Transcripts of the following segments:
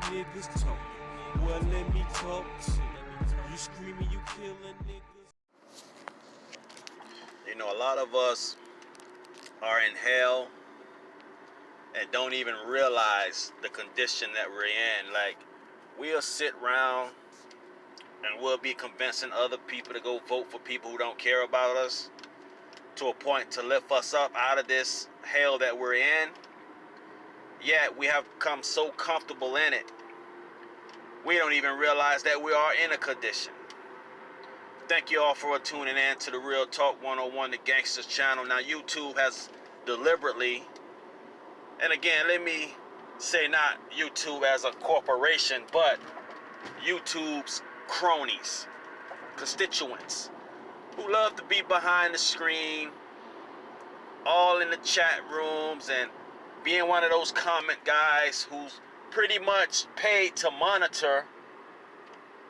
niggas talking. Well, let me talk to you. You screaming, you killing niggas. You know, a lot of us are in hell and don't even realize the condition that we're in. Like, we'll sit around and we'll be convincing other people to go vote for people who don't care about us, to a point to lift us up out of this hell that we're in. Yet we have become so comfortable in it, we don't even realize that we are in a condition. Thank you all for tuning in to the Real Talk 101, the Gangsters channel. Now, YouTube has deliberately, and again, let me say not YouTube as a corporation, but YouTube's cronies, constituents, who love to be behind the screen, all in the chat rooms, and being one of those comment guys who's pretty much paid to monitor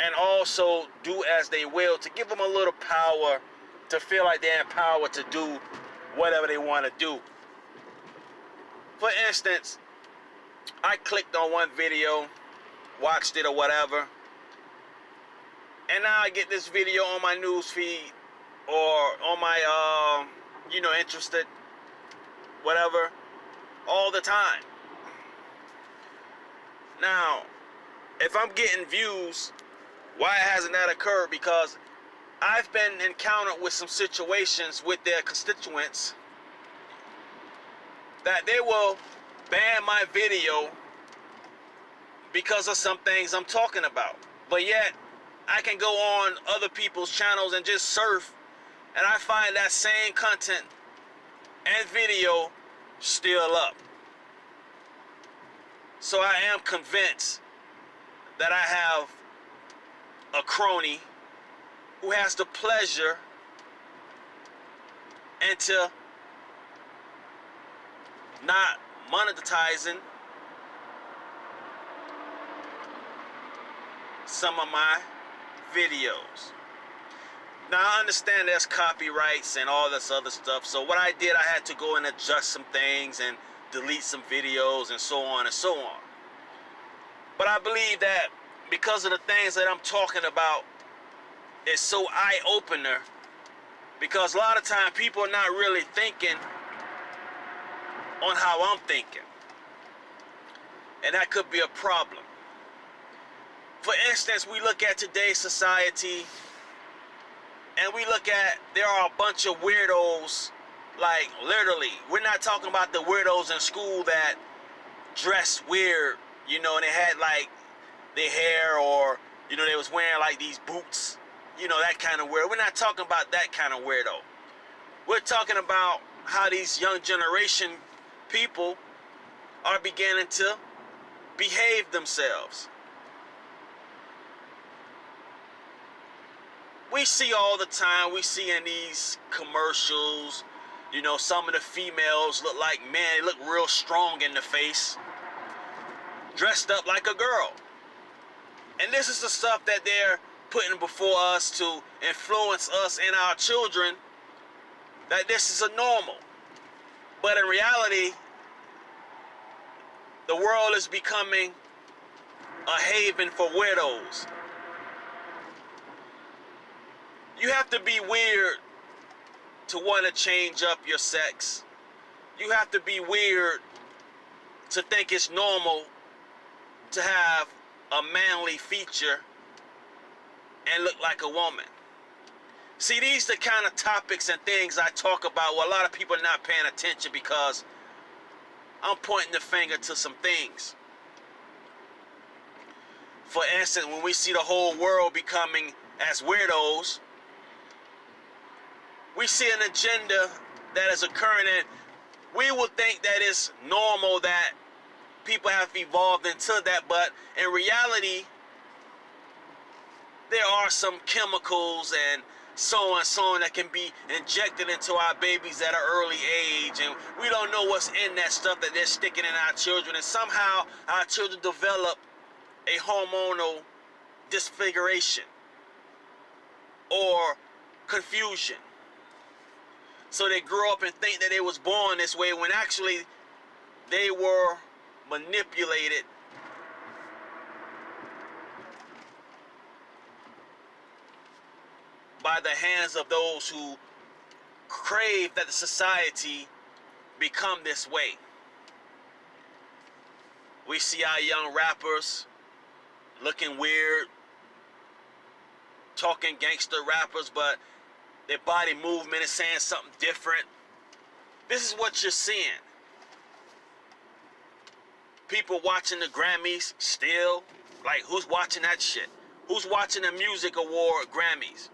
and also do as they will, to give them a little power, to feel like they're empowered to do whatever they want to do. For instance, I clicked on one video, watched it or whatever, and now I get this video on my news feed or on my, interested, whatever, all the time. Now, if I'm getting views, why hasn't that occurred? Because I've been encountered with some situations with their constituents that they will ban my video because of some things I'm talking about. But yet, I can go on other people's channels and just surf, and I find that same content and video still up. So I am convinced that I have a crony who has the pleasure into not monetizing some of my videos. Now, I understand there's copyrights and all this other stuff, so what I did, I had to go and adjust some things and delete some videos and so on and so on. But I believe that because of the things that I'm talking about, it's so eye-opener, because a lot of times people are not really thinking on how I'm thinking, and that could be a problem. For instance, we look at today's society, and we look at, there are a bunch of weirdos, like literally, we're not talking about the weirdos in school that dress weird, and they had like their hair, or they was wearing like these boots, that kind of weird. We're not talking about that kind of weirdo. We're talking about how these young generation people are beginning to behave themselves. We see all the time, we see in these commercials, some of the females look like men, they look real strong in the face, dressed up like a girl. And this is the stuff that they're putting before us to influence us and our children, that this is a normal. But in reality, the world is becoming a haven for weirdos. You have to be weird to want to change up your sex. You have to be weird to think it's normal to have a manly feature and look like a woman. See, these are the kind of topics and things I talk about where a lot of people are not paying attention, because I'm pointing the finger to some things. For instance, when we see the whole world becoming as weirdos, we see an agenda that is occurring, and we will think that it's normal that people have evolved into that, but in reality, there are some chemicals and so on that can be injected into our babies at an early age, and we don't know what's in that stuff that they're sticking in our children, and somehow our children develop a hormonal disfiguration or confusion. So they grow up and think that they was born this way, when actually they were manipulated by the hands of those who crave that the society become this way. We see our young rappers looking weird, talking gangster rappers, but their body movement is saying something different. This is what you're seeing. People watching the Grammys still. Like, who's watching that shit? Who's watching the music award Grammys?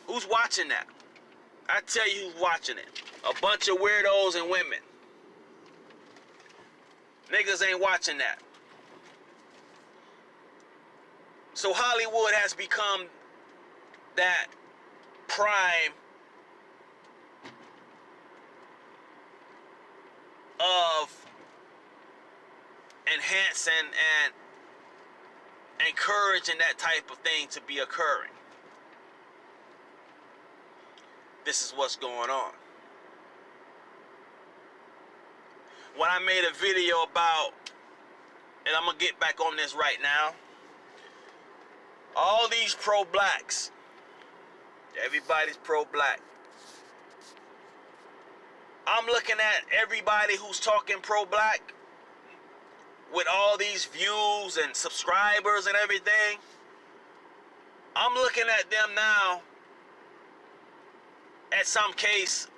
Who's watching that? I tell you who's watching it. A bunch of weirdos and women. Niggas ain't watching that. So Hollywood has become that prime of enhancing and encouraging that type of thing to be occurring. This is what's going on. When I made a video about, and I'm gonna get back on this right now, all these pro-blacks, everybody's pro-black. I'm looking at everybody who's talking pro-black with all these views and subscribers and everything. I'm looking at them now, at some case,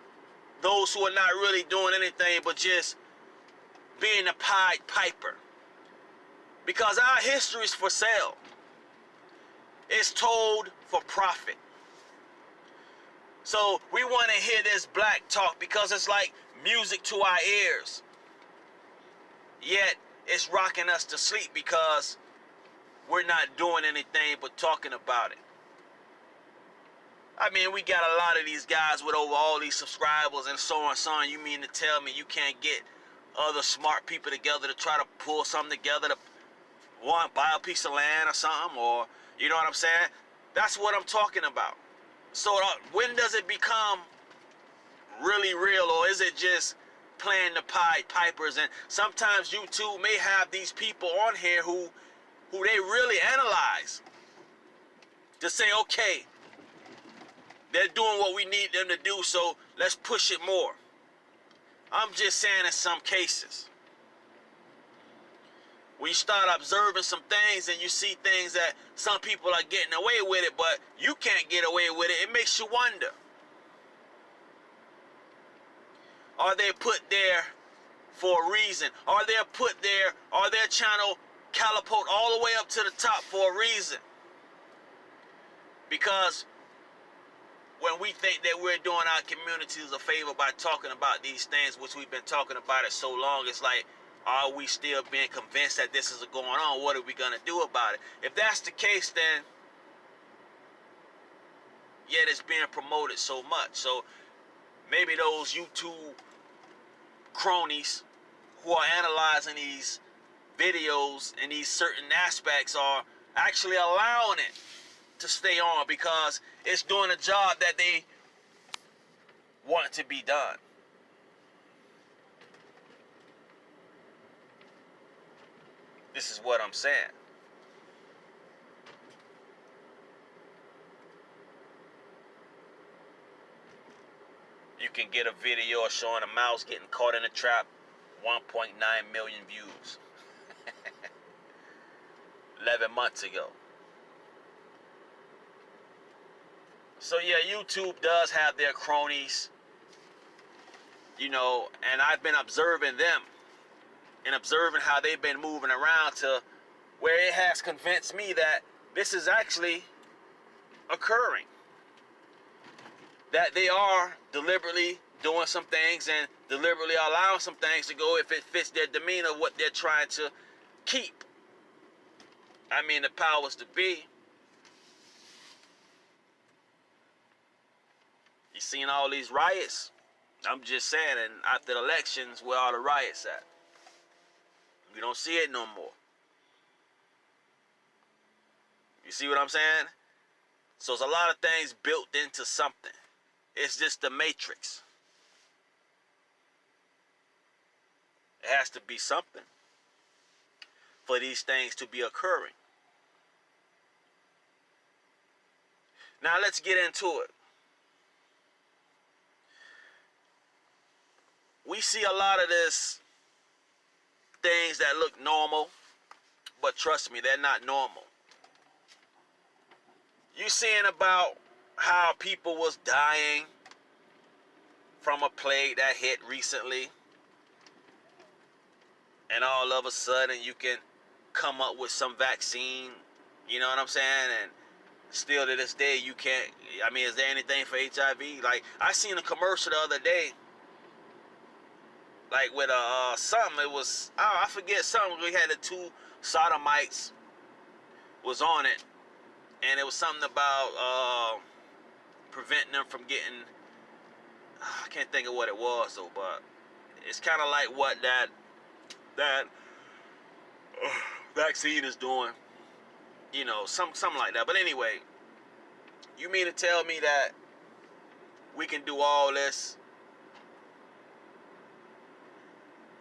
those who are not really doing anything but just being a Pied Piper. Because our history is for sale. It's told for profit. So we want to hear this black talk because it's like music to our ears. Yet it's rocking us to sleep because we're not doing anything but talking about it. I mean, we got a lot of these guys with over all these subscribers and so on, so on. You mean to tell me you can't get other smart people together to try to pull something together to buy a piece of land or something, or you know what I'm saying? That's what I'm talking about. So when does it become really real, or is it just playing the Pied Pipers? And sometimes YouTube may have these people on here who they really analyze to say, okay, they're doing what we need them to do, so let's push it more. I'm just saying in some cases. When you start observing some things and you see things that some people are getting away with it, but you can't get away with it, it makes you wonder. Are they put there for a reason? Are they put there, are their channel catapult all the way up to the top for a reason? Because when we think that we're doing our communities a favor by talking about these things, which we've been talking about it so long, it's like, are we still being convinced that this is going on? What are we going to do about it? If that's the case, then yet it's being promoted so much. So maybe those YouTube cronies who are analyzing these videos and these certain aspects are actually allowing it to stay on because it's doing a job that they want to be done. This is what I'm saying. You can get a video showing a mouse getting caught in a trap, 1.9 million views. 11 months ago. So yeah, YouTube does have their cronies, you know, and I've been observing them and observing how they've been moving around to where it has convinced me that this is actually occurring. That they are deliberately doing some things and deliberately allowing some things to go if it fits their demeanor, what they're trying to keep. I mean, the powers to be. You seen all these riots? I'm just saying, and after the elections, where are the riots at? You don't see it no more. You see what I'm saying? So it's a lot of things built into something. It's just the matrix. It has to be something for these things to be occurring. Now let's get into it. We see a lot of this things that look normal, but trust me, they're not normal. You seeing about how people was dying from a plague that hit recently, and all of a sudden you can come up with some vaccine, you know what I'm saying? And still to this day you can't, I mean, is there anything for HIV? Like, I seen a commercial the other day, like with something, it was, I forget something, we had the two sodomites was on it, and it was something about preventing them from getting, I can't think of what it was though, but it's kind of like what that vaccine is doing, you know, something like that. But anyway, you mean to tell me that we can do all this?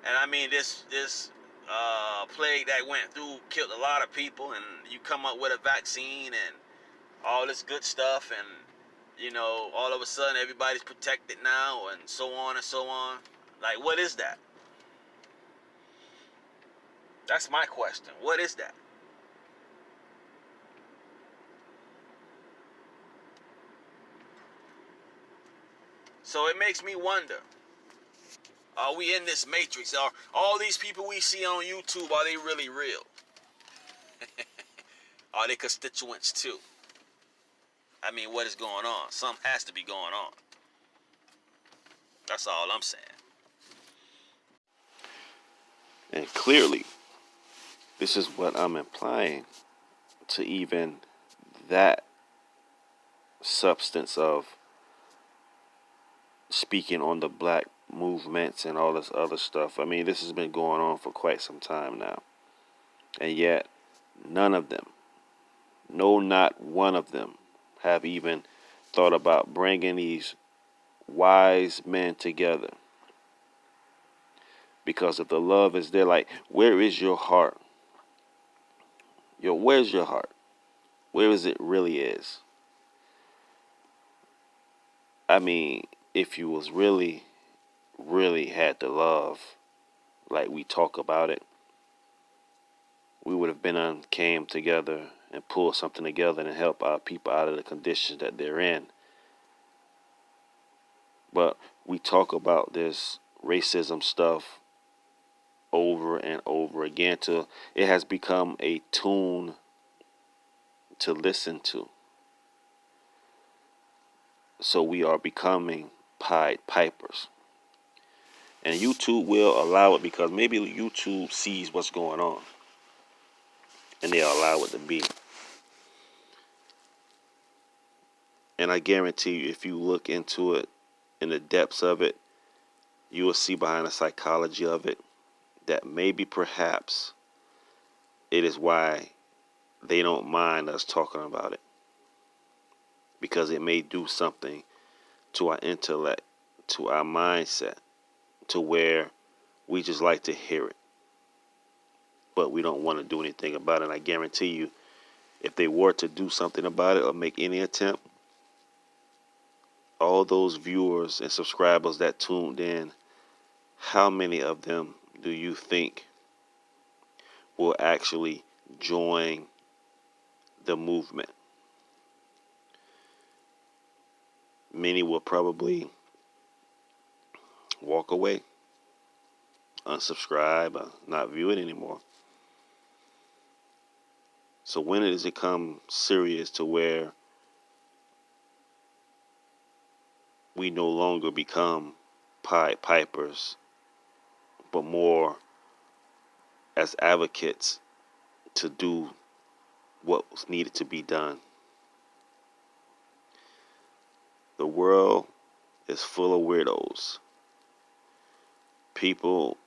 And I mean, this plague that went through killed a lot of people, and you come up with a vaccine and all this good stuff, and you know, all of a sudden everybody's protected now, and so on and so on. Like, what is that? That's my question. What is that? So it makes me wonder, are we in this matrix? Are all these people we see on YouTube, are they really real? Are they constituents too? I mean, what is going on? Something has to be going on. That's all I'm saying. And clearly, this is what I'm implying to even that substance of speaking on the black movements and all this other stuff. I mean, this has been going on for quite some time now. And yet, none of them, no, not one of them, have even thought about bringing these wise men together. Because if the love is there, like, where is your heart? Where's your heart? Where is it really is? I mean, if you was really had the love, like we talk about it, we would have came together and pulled something together and help our people out of the conditions that they're in. But we talk about this racism stuff over and over again till it has become a tune to listen to. So we are becoming Pied Pipers. And YouTube will allow it because maybe YouTube sees what's going on. And they'll allow it to be. And I guarantee you, if you look into it, in the depths of it, you will see behind the psychology of it that maybe perhaps it is why they don't mind us talking about it. Because it may do something to our intellect, to our mindset, to where we just like to hear it. But we don't want to do anything about it. And I guarantee you, if they were to do something about it or make any attempt, all those viewers and subscribers that tuned in, how many of them do you think will actually join the movement? Many will probably walk away, unsubscribe, or not view it anymore. So when does it come serious to where we no longer become Pied Pipers, but more as advocates to do what was needed to be done? The world is full of weirdos. People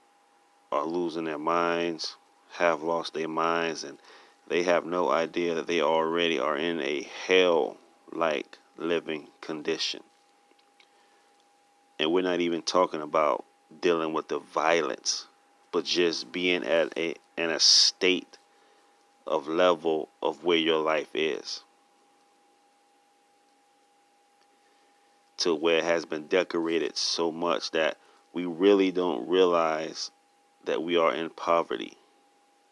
are losing their minds, have lost their minds, and they have no idea that they already are in a hell-like living condition. And we're not even talking about dealing with the violence, but just being in a state of level of where your life is. to where it has been decorated so much that we really don't realize that we are in poverty.